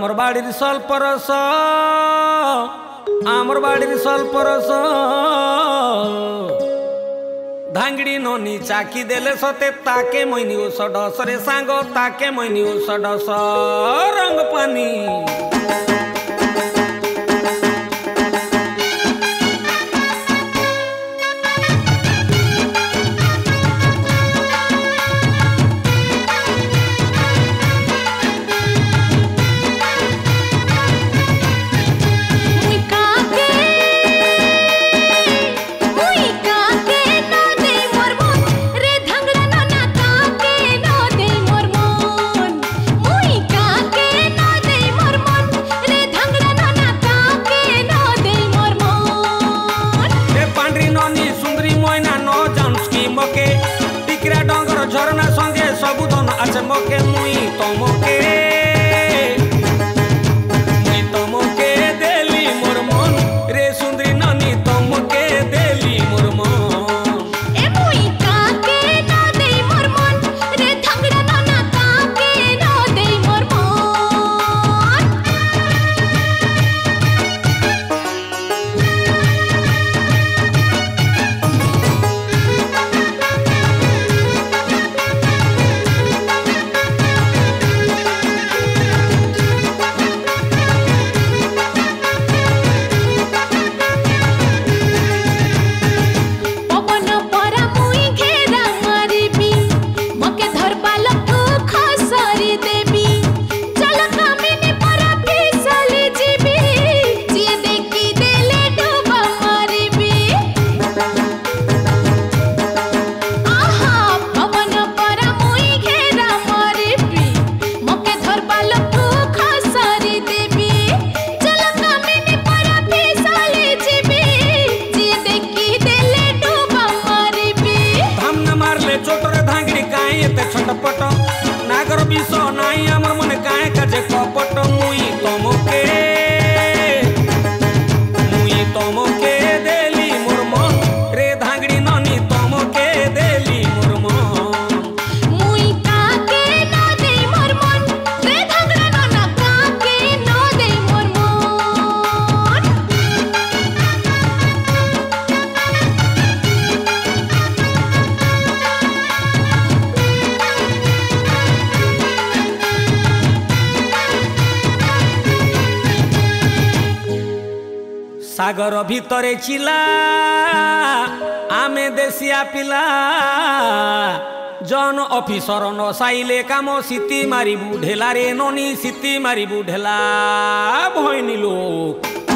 आमर बाड़ीर स्वल्प रस आमर बाड़ीर स्वल्प रस धांगड़ी ननी चाकी देले सते ताके मैनी ओ सडस रे सांग ताके मैनी ओ सडस रंग पानी झरना संगे सबुधन आचे मके मुई तमके देली मोर मन रे सुंदरी नानी तमके देली मोर मन ए मुई काके न देई मोर मन रे धांगड़ा नाना काके न देई मोर छटपट नागर विष नाई आमर मन काए काजे कपट मुई तमके देली मोर मन रे धांगड़ी नानी तमके देली मोर मन मुई काके न देई मोर मन रे धांगड़ा नाना काके न देई मोर सागर भितरे चिला आमे देसिया पिला जन ऑफिसर न साइले काम सीती मारी बुढेला रे ननी सीती मारी बुढेला भइनी लोक